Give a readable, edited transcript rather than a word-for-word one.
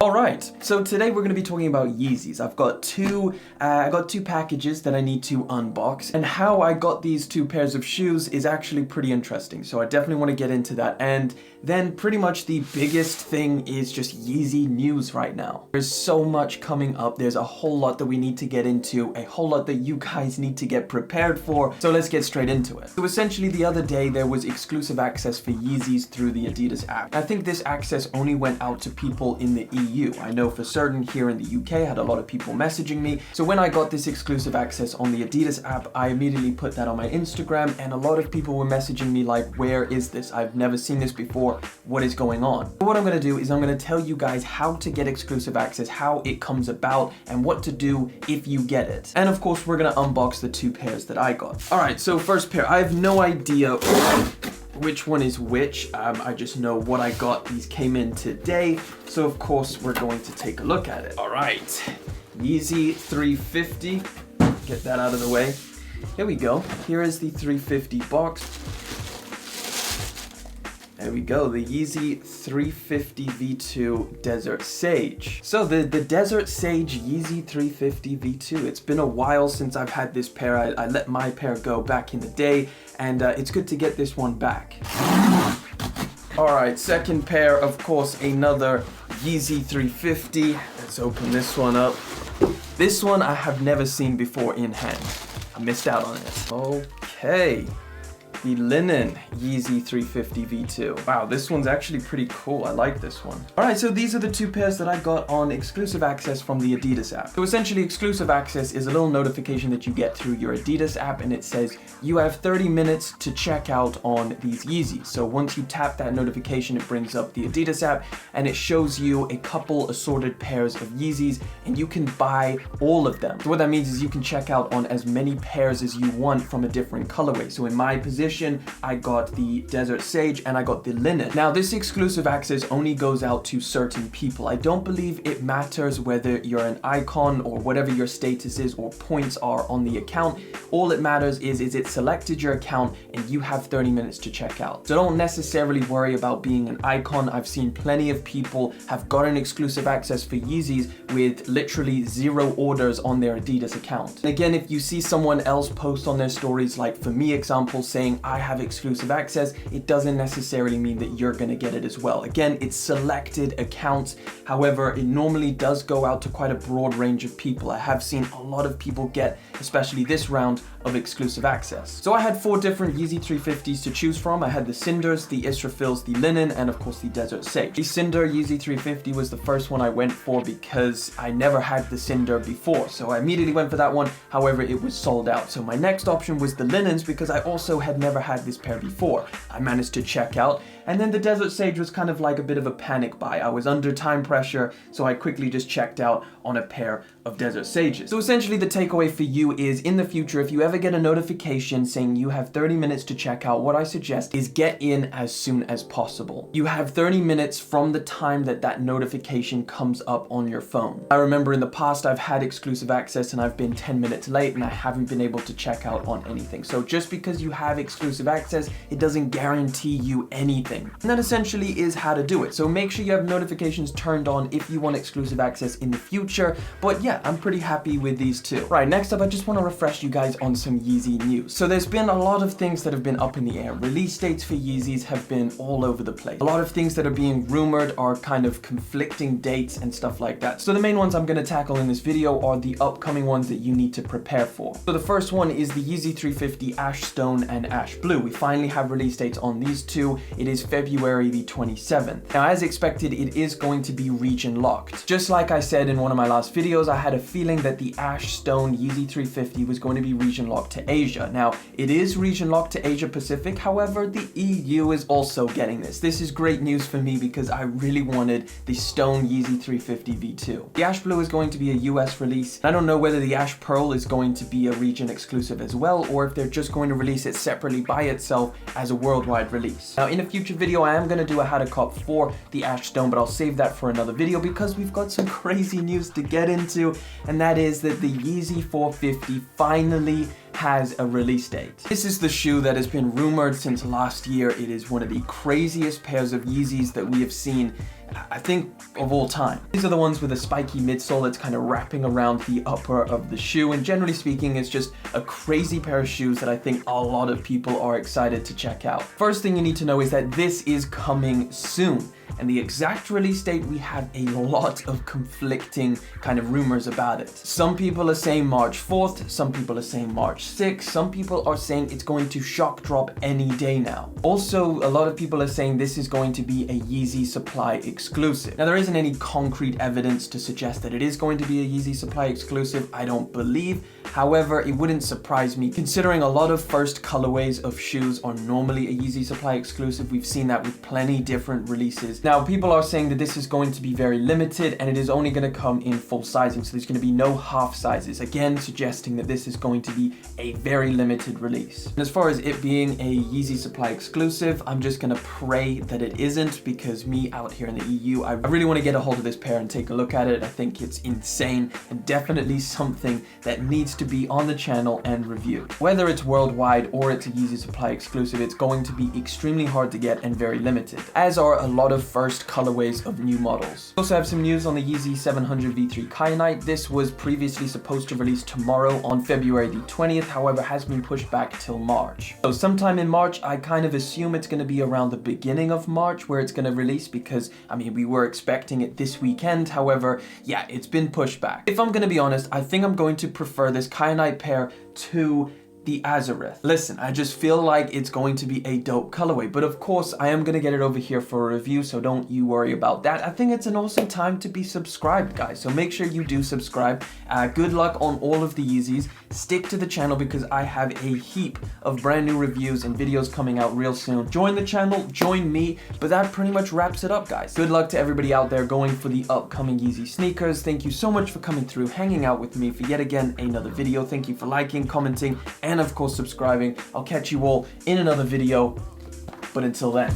All right, so today we're going to be talking about Yeezys. I got two packages that I need to unbox, and how I got these two pairs of shoes is actually pretty interesting. So I definitely want to get into that. And then pretty much the biggest thing is just Yeezy news right now. There's so much coming up. There's a whole lot that we need to get into, a whole lot that you guys need to get prepared for. So let's get straight into it. So essentially the other day there was exclusive access for Yeezys through the Adidas app. I think this access only went out to people in the EU. I know for certain here in the UK I had a lot of people messaging me. So when I got this exclusive access on the Adidas app, I immediately put that on my Instagram, and a lot of people were messaging me like, where is this? I've never seen this before. What is going on? What I'm going to do is I'm going to tell you guys how to get exclusive access, how it comes about, and what to do if you get it. And of course, we're going to unbox the two pairs that I got. All right, so first pair, I have no idea which one is which. I just know what I got. These came in today, so of course we're going to take a look at it. All right, Yeezy 350. Get that out of the way. Here we go. Here is the 350 box. There we go, the Yeezy 350 V2 Desert Sage. So the Desert Sage Yeezy 350 V2, it's been a while since I've had this pair. I let my pair go back in the day, and it's good to get this one back. All right, second pair, of course, another Yeezy 350. Let's open this one up. This one I have never seen before in hand. I missed out on it. Okay. The linen Yeezy 350 V2. Wow, this one's actually pretty cool. I like this one. All right, so these are the two pairs that I got on exclusive access from the Adidas app. So essentially, exclusive access is a little notification that you get through your Adidas app, and it says you have 30 minutes to check out on these Yeezys. So once you tap that notification, it brings up the Adidas app, and it shows you a couple assorted pairs of Yeezys, and you can buy all of them. So what that means is you can check out on as many pairs as you want from a different colorway. So in my position, I got the Desert Sage and I got the linen. Now this exclusive access only goes out to certain people. I don't believe it matters whether you're an icon or whatever your status is or points are on the account. All it matters is it selected your account and you have 30 minutes to check out. So don't necessarily worry about being an icon. I've seen plenty of people have gotten exclusive access for Yeezys with literally 0 orders on their Adidas account. Again, if you see someone else post on their stories, like for me example, saying I have exclusive access, it doesn't necessarily mean that you're gonna get it as well. Again, it's selected accounts. However, it normally does go out to quite a broad range of people. I have seen a lot of people get, especially this round, of exclusive access. So I had 4 different Yeezy 350s to choose from. I had the Cinders, the Israfils, the Linen, and of course the Desert Sage. The Cinder Yeezy 350 was the first one I went for because I never had the Cinder before. So I immediately went for that one. However, it was sold out. So my next option was the Linens because I also had never had this pair before. I managed to check out. And then the Desert Sage was kind of like a bit of a panic buy. I was under time pressure, so I quickly just checked out on a pair of Desert Sages. So essentially the takeaway for you is, in the future, if you ever get a notification saying you have 30 minutes to check out, what I suggest is get in as soon as possible. You have 30 minutes from the time that that notification comes up on your phone. I remember in the past I've had exclusive access and I've been 10 minutes late and I haven't been able to check out on anything. So just because you have exclusive access, it doesn't guarantee you anything. And that essentially is how to do it. So make sure you have notifications turned on if you want exclusive access in the future. But yeah, I'm pretty happy with these two. Right, next up, I just want to refresh you guys on some Yeezy news. So there's been a lot of things that have been up in the air. Release dates for Yeezys have been all over the place. A lot of things that are being rumored are kind of conflicting dates and stuff like that. So the main ones I'm going to tackle in this video are the upcoming ones that you need to prepare for. So the first one is the Yeezy 350 Ash Stone and Ash Blue. We finally have release dates on these two. It is February the 27th. Now, as expected, it is going to be region locked. Just like I said in one of my last videos, I had a feeling that the Ash Stone Yeezy 350 was going to be region locked to Asia. Now, it is region locked to Asia Pacific. However, the EU is also getting this. This is great news for me because I really wanted the Stone Yeezy 350 V2. The Ash Blue is going to be a US release. I don't know whether the Ash Pearl is going to be a region exclusive as well, or if they're just going to release it separately by itself as a worldwide release. Now, in a future video, I am going to do a how to cop for the Ash Stone, but I'll save that for another video because we've got some crazy news to get into. you, and that is that the Yeezy 450 finally has a release date. This is the shoe that has been rumored since last year. It is one of the craziest pairs of Yeezys that we have seen, I think, of all time. These are the ones with a spiky midsole that's kind of wrapping around the upper of the shoe, and generally speaking, it's just a crazy pair of shoes that I think a lot of people are excited to check out. First thing you need to know is that this is coming soon. And the exact release date, we have a lot of conflicting kind of rumors about it. Some people are saying March 4th, some people are saying March 6th, some people are saying it's going to shock drop any day now. Also, a lot of people are saying this is going to be a Yeezy supply exclusive. Now, there isn't any concrete evidence to suggest that it is going to be a Yeezy supply exclusive, I don't believe. However, it wouldn't surprise me considering a lot of first colorways of shoes are normally a Yeezy supply exclusive. We've seen that with plenty different releases. Now, people are saying that this is going to be very limited and it is only going to come in full sizing. So there's going to be no half sizes. Again, suggesting that this is going to be a very limited release. And as far as it being a Yeezy supply exclusive, I'm just going to pray that it isn't, because me out here in the EU, I really want to get a hold of this pair and take a look at it. I think it's insane and definitely something that needs to be on the channel and reviewed. Whether it's worldwide or it's a Yeezy supply exclusive, it's going to be extremely hard to get and very limited, as are a lot of first colorways of new models. We also have some news on the Yeezy 700 V3 Kyanite. This was previously supposed to release tomorrow on February the 20th, however has been pushed back till March. So sometime in March, I kind of assume it's going to be around the beginning of March where it's going to release, because I mean, we were expecting it this weekend. However, yeah, it's been pushed back. If I'm going to be honest, I think I'm going to prefer this Kyanite pair to the Azareth. Listen, I just feel like it's going to be a dope colorway, but of course I am going to get it over here for a review, so don't you worry about that. I think it's an awesome time to be subscribed, guys, so make sure you do subscribe. Good luck on all of the Yeezys. Stick to the channel because I have a heap of brand new reviews and videos coming out real soon. Join the channel, join me, but that pretty much wraps it up, guys. Good luck to everybody out there going for the upcoming Yeezy sneakers. Thank you so much for coming through, hanging out with me for yet again another video. Thank you for liking, commenting, and of course subscribing. I'll catch you all in another video, but until then.